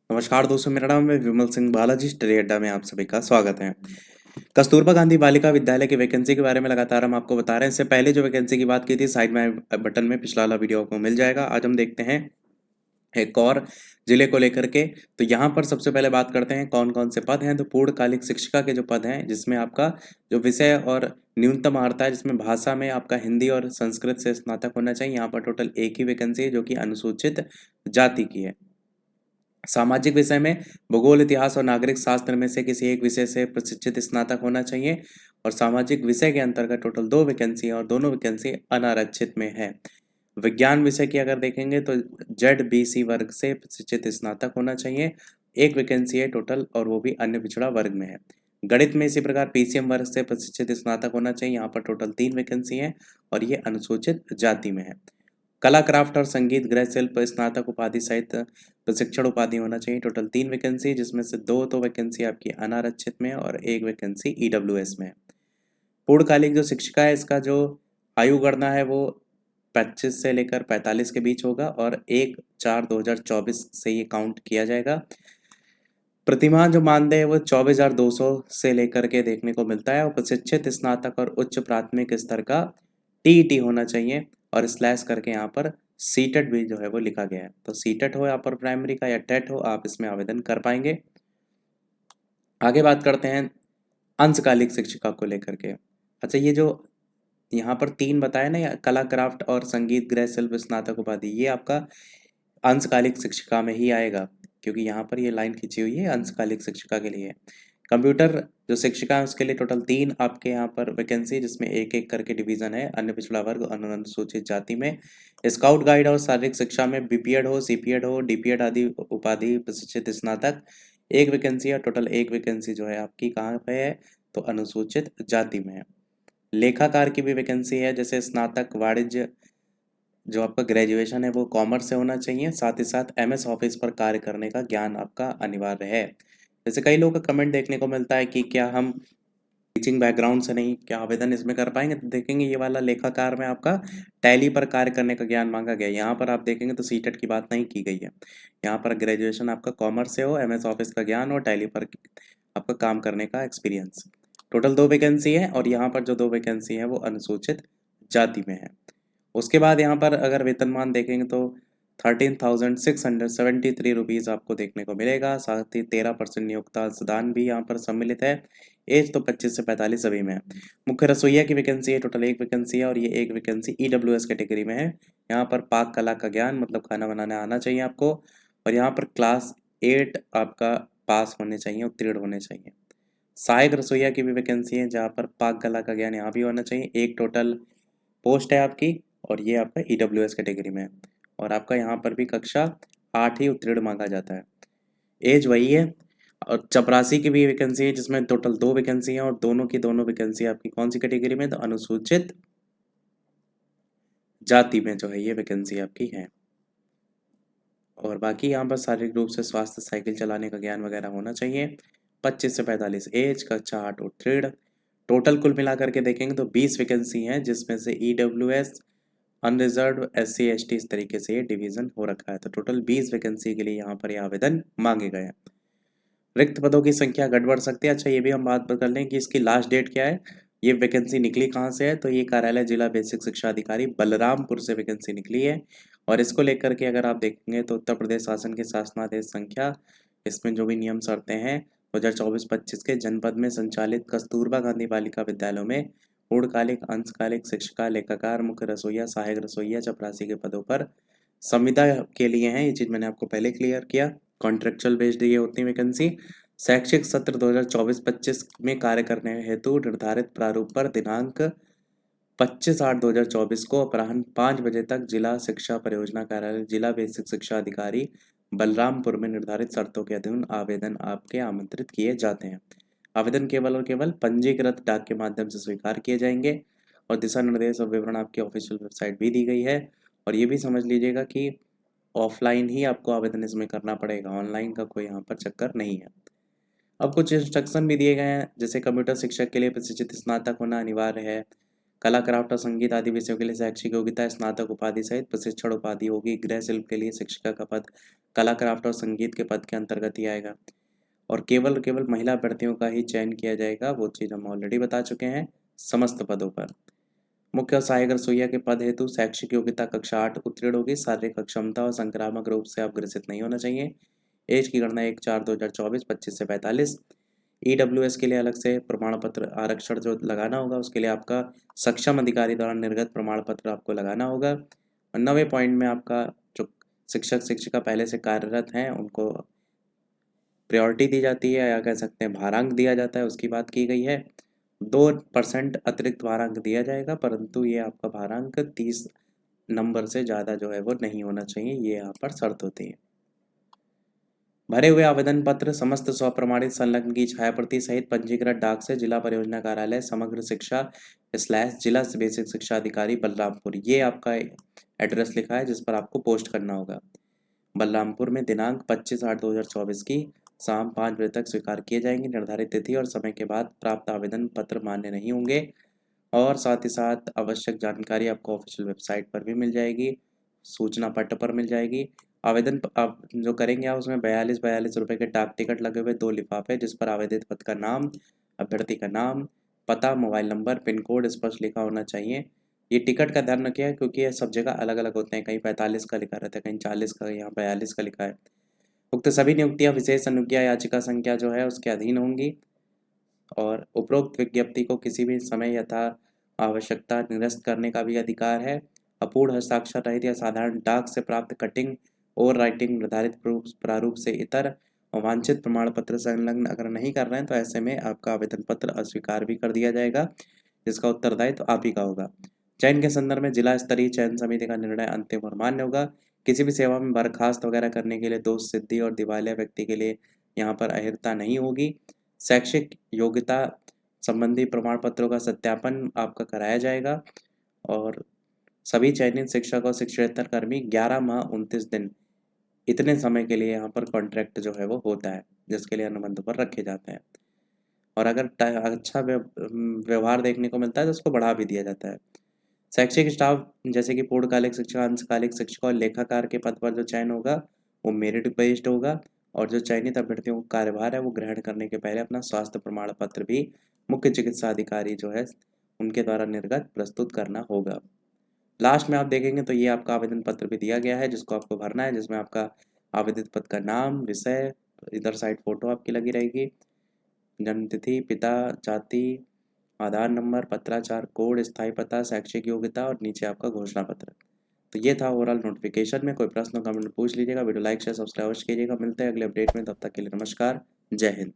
नमस्कार दोस्तों, मेरा नाम है विमल सिंह बालाजी। स्टडी अड्डा में आप सभी का स्वागत है। कस्तूरबा गांधी बालिका विद्यालय की वैकेंसी के बारे में लगातार हम आपको बता रहे हैं। इससे पहले जो वैकेंसी की बात की थी, साइड में बटन में पिछला वाला वीडियो आपको मिल जाएगा। आज हम देखते हैं एक और जिले को लेकर के। तो यहाँ पर सबसे पहले बात करते हैं कौन कौन से पद हैं। तो पूर्णकालिक शिक्षिका के जो पद हैं, जिसमें आपका जो विषय और न्यूनतम अर्हता है, जिसमें भाषा में आपका हिंदी और संस्कृत से स्नातक होना चाहिए। यहाँ पर टोटल एक ही वैकेंसी है, जो कि अनुसूचित जाति की है। सामाजिक विषय में भूगोल, इतिहास और नागरिक शास्त्र में से किसी एक विषय से प्रशिक्षित स्नातक होना चाहिए। और सामाजिक विषय के अंतर्गत टोटल 2 वैकेंसी है और दोनों वैकेंसी अनारक्षित में है। विज्ञान विषय की अगर देखेंगे तो ZBC वर्ग से प्रशिक्षित स्नातक होना चाहिए। एक वैकेंसी है टोटल, और वो भी अन्य पिछड़ा वर्ग में है। गणित में इसी प्रकार PCM वर्ग से प्रशिक्षित स्नातक होना चाहिए। यहाँ पर टोटल 3 वैकेंसी है और ये अनुसूचित जाति में है। कला, क्राफ्ट और संगीत, गृह शिल्प स्नातक उपाधि सहित प्रशिक्षण उपाधि होना चाहिए। टोटल 3 वैकेंसी, जिसमें से 2 तो वैकेंसी आपकी अनारक्षित में है और एक वैकेंसी EWS में है। पूर्णकालिक जो शिक्षिका है, इसका जो आयु गणना है वो 25 से लेकर 45 के बीच होगा और 1/4/2024 से ये काउंट किया जाएगा। प्रतिमाह जो मानदेय है वो 24,200 से लेकर के देखने को मिलता है। और प्रशिक्षित स्नातक और उच्च प्राथमिक स्तर का TET होना चाहिए। और स्लैश करके यहाँ पर सीटेट भी जो है वो लिखा गया है। तो सीटेट हो यहाँ पर प्राइमरी का या टेट हो, आप इसमें आवेदन कर पाएंगे। आगे बात करते हैं अंशकालिक शिक्षिका को लेकर के। अच्छा, ये जो यहाँ पर 3 बताया ना, कला, क्राफ्ट और संगीत, गृह शिल्प स्नातक उपाधि, ये आपका अंशकालिक शिक्षिका में ही आएगा, क्योंकि यहाँ पर ये लाइन खींची हुई है अंशकालिक शिक्षिका के लिए। कंप्यूटर जो शिक्षिका है उसके लिए टोटल 3 आपके यहाँ पर वैकेंसी, जिसमें एक एक करके डिवीजन है। अन्य पिछड़ा वर्ग और अनुसूचित जाति में स्काउट गाइड और शारीरिक शिक्षा में BPED हो, CPED हो, DPED आदि उपाधि प्रशिक्षित स्नातक एक वैकेंसी है। टोटल एक वैकेंसी जो है आपकी कहाँ पे है, तो अनुसूचित जाति में है। लेखाकार की भी वैकेंसी है, जैसे स्नातक वाणिज्य जो आपका ग्रेजुएशन है वो कॉमर्स से होना चाहिए। साथ ही साथ MS ऑफिस पर कार्य करने का ज्ञान आपका अनिवार्य है। जैसे कई लोगों का कमेंट देखने को मिलता है कि क्या हम टीचिंग बैकग्राउंड से नहीं, क्या आवेदन इसमें कर पाएंगे। तो देखेंगे ये वाला लेखाकार में आपका टैली पर कार्य करने का ज्ञान मांगा गया है। यहाँ पर आप देखेंगे तो सीटेट की बात नहीं की गई है। यहाँ पर ग्रेजुएशन आपका कॉमर्स से हो, MS ऑफिस का ज्ञान और टैली पर आपका काम करने का एक्सपीरियंस। टोटल 2 वैकेंसी है और यहाँ पर जो 2 वैकेंसी है वो अनुसूचित जाति में है। उसके बाद यहाँ पर अगर वेतनमान देखेंगे तो 13,673 रुपीज़ आपको देखने को मिलेगा। साथ ही 13% नियोक्ता अंशदान भी यहाँ पर सम्मिलित है। एज तो 25 से 45 सभी में है। मुख्य रसोइया की वैकेंसी है, टोटल एक वैकेंसी है और ये एक वैकेंसी EWS कैटेगरी में है। यहाँ पर पाक कला का ज्ञान, मतलब खाना बनाना आना चाहिए आपको। और यहाँ पर क्लास 8 आपका पास होने चाहिए, उत्तीर्ण होने चाहिए। सहायक रसोइया की भी वैकेंसी है, जहाँ पर पाक कला का ज्ञान यहाँ भी होना चाहिए। एक टोटल पोस्ट है आपकी और ये आपका EWS कैटेगरी में है। और आपका यहाँ पर भी कक्षा 8 ही उत्तीर्ण मांगा जाता है। एज वही है। और चपरासी की भी वैकेंसी है, जिसमें टोटल 2 वैकेंसी है और दोनों की दोनों वैकेंसी आपकी कौन सी कैटेगरी में, तो अनुसूचित जाति में जो है ये वैकेंसी आपकी है। और बाकी यहाँ पर शारीरिक रूप से स्वास्थ्य, साइकिल चलाने का ज्ञान वगैरह होना चाहिए। 25 से 45 एज, कक्षा 8 उत्तीर्ण। टोटल कुल मिलाकर के देखेंगे तो 20 वैकेंसी हैं, जिसमें से EWS, अनरिजर्व, SC ST इस तरीके से ये डिवीजन हो रखा है। तो टोटल 20 वैकेंसी के लिए यहाँ पर ये आवेदन मांगे गए हैं। रिक्त पदों की संख्या घट बढ़ सकती है। अच्छा, ये भी हम बात कर लें कि इसकी लास्ट डेट क्या है। ये वैकेंसी निकली कहाँ से है, तो ये कार्यालय जिला बेसिक शिक्षा अधिकारी बलरामपुर से वैकेंसी निकली है। और इसको लेकर के अगर आप देखेंगे तो उत्तर प्रदेश शासन के शासनादेश संख्या, इसमें जो भी नियम शर्तें हैं 2024-25 के जनपद में संचालित कस्तूरबा गांधी बालिका विद्यालयों में पूर्णकालिक, अंशकालिक शिक्षिका, लेखाकार, मुख्य रसोइया, सहायक रसोइया, चपरासी के पदों पर संविदा के लिए हैं। ये चीज़ मैंने आपको पहले क्लियर किया। कॉन्ट्रेक्चुअल बेस्ड ये होती है वैकेंसी। शैक्षिक सत्र 2024-25 में कार्य करने हेतु निर्धारित प्रारूप पर दिनांक 25/8/2024 को अपराह्न 5 बजे तक जिला शिक्षा परियोजना कार्यालय, जिला बेसिक शिक्षा अधिकारी बलरामपुर में निर्धारित शर्तों के अधीन आवेदन आपके आमंत्रित किए जाते हैं। आवेदन केवल और केवल पंजीकृत डाक के माध्यम से स्वीकार किए जाएंगे। और दिशा निर्देश और विवरण आपकी ऑफिशियल वेबसाइट भी दी गई है। और ये भी समझ लीजिएगा कि ऑफलाइन ही आपको आवेदन इसमें करना पड़ेगा, ऑनलाइन का कोई यहाँ पर चक्कर नहीं है। अब कुछ इंस्ट्रक्शन भी दिए गए हैं, जैसे कंप्यूटर शिक्षक के लिए प्रशिक्षित स्नातक होना अनिवार्य है। कला, क्राफ्ट और संगीत आदि विषयों के लिए शैक्षिक योग्यता स्नातक उपाधि सहित प्रशिक्षण उपाधि होगी। गृह शिल्प के लिए शिक्षिका का पद कला, क्राफ्ट और संगीत के पद के अंतर्गत ही आएगा और केवल केवल महिला अभ्यर्थियों का ही चयन किया जाएगा। वो चीज़ हम ऑलरेडी बता चुके हैं। समस्त पदों पर मुख्य और सहायक रसोइया के पद हेतु शैक्षिक योग्यता कक्षा 8 उत्तीर्ण होगी। शारीरिक अक्षमता और संक्रामक रूप से आप ग्रसित नहीं होना चाहिए। एज की गणना 1/4/2024 25 से 45। ईडब्ल्यूएस के लिए अलग से प्रमाण पत्र आरक्षण जो लगाना होगा उसके लिए आपका सक्षम अधिकारी द्वारा निर्गत प्रमाण पत्र आपको लगाना होगा। और 9वें पॉइंट में आपका जो शिक्षक शिक्षिका पहले से कार्यरत हैं उनको प्रायोरिटी दी जाती है या कह सकते हैं भारांक दिया जाता है, उसकी बात की गई है। 2% अतिरिक्त भारांक दिया जाएगा, परंतु ये आपका भारांक 30 नंबर से ज़्यादा जो है वो नहीं होना चाहिए, ये यहाँ पर शर्त होती है। भरे हुए आवेदन पत्र समस्त स्वप्रमाणित संलग्न की छायाप्रति सहित पंजीकृत डाक से जिला परियोजना कार्यालय समग्र शिक्षा / जिला बेसिक शिक्षा अधिकारी बलरामपुर, ये आपका एड्रेस लिखा है जिस पर आपको पोस्ट करना होगा। बलरामपुर में दिनांक 25/8/2024 की शाम 5 बजे तक स्वीकार किए जाएंगे। निर्धारित तिथि और समय के बाद प्राप्त आवेदन पत्र मान्य नहीं होंगे और साथ ही साथ आवश्यक जानकारी आपको ऑफिशियल वेबसाइट पर भी मिल जाएगी, सूचना पट्ट पर मिल जाएगी। आवेदन आप जो करेंगे आप उसमें 42 रुपये के डाक टिकट लगे हुए 2 लिफाफे जिस पर आवेदित पद का नाम, अभ्यर्थी का नाम, पता, मोबाइल नंबर, पिन कोड स्पष्ट लिखा होना चाहिए। ये टिकट का ध्यान रखिए क्योंकि ये सब जगह अलग अलग होते हैं, कहीं 45 का लिखा रहता है, कहीं 40 का, यहाँ 42 का लिखा है। उक्त सभी नियुक्तियां विशेष अनुज्ञा याचिका संख्या जो है उसके अधीन होंगी और उपरोक्त विज्ञप्ति को किसी भी समय यथा आवश्यकता निरस्त करने का भी अधिकार है। अपूर्ण हस्ताक्षर रहित या साधारण डाक से प्राप्त कटिंग और राइटिंग निर्धारित प्रारूप से इतर अवांछित प्रमाण पत्र संलग्न अगर नहीं कर रहे हैं तो ऐसे में आपका आवेदन पत्र अस्वीकार भी कर दिया जाएगा, जिसका उत्तरदायित्व आप ही का होगा। चयन के संदर्भ में जिला स्तरीय चयन समिति का निर्णय अंतिम और मान्य होगा। किसी भी सेवा में बर्खास्त वगैरह करने के लिए दोष सिद्धि और दिवालिया व्यक्ति के लिए यहाँ पर अहिर्ता नहीं होगी। शैक्षिक योग्यता संबंधी प्रमाण पत्रों का सत्यापन आपका कराया जाएगा और सभी चयनित शिक्षक और शिक्षकेतर कर्मी 11 माह 29 दिन इतने समय के लिए यहाँ पर कॉन्ट्रैक्ट जो है वो होता है, जिसके लिए अनुबंध पर रखे जाते हैं और अगर अच्छा व्यवहार देखने को मिलता है तो उसको बढ़ा भी दिया जाता है। शैक्षिक स्टाफ जैसे कि पूर्णकालिक शिक्षक, अंशकालिक शिक्षक और लेखाकार के पद पर जो चयन होगा वो मेरिट बेस्ड होगा और जो चयनित अभ्यर्थियों का कार्यभार है वो ग्रहण करने के पहले अपना स्वास्थ्य प्रमाण पत्र भी मुख्य चिकित्सा अधिकारी जो है उनके द्वारा निर्गत प्रस्तुत करना होगा। लास्ट में आप देखेंगे तो ये आपका आवेदन पत्र भी दिया गया है जिसको आपको भरना है, जिसमें आपका आवेदित पद का नाम, विषय, इधर साइड फोटो आपकी लगी रहेगी, जन्म तिथि, पिता, जाति, आधार नंबर, पत्राचार कोड, स्थायी पता, शैक्षिक योग्यता और नीचे आपका घोषणा पत्र। तो ये था ओवरऑल नोटिफिकेशन में। कोई प्रश्न कमेंट पूछ लीजिएगा, वीडियो लाइक शेयर सब्सक्राइब कीजिएगा। मिलते हैं अगले अपडेट में, तब तक के लिए नमस्कार, जय हिंद।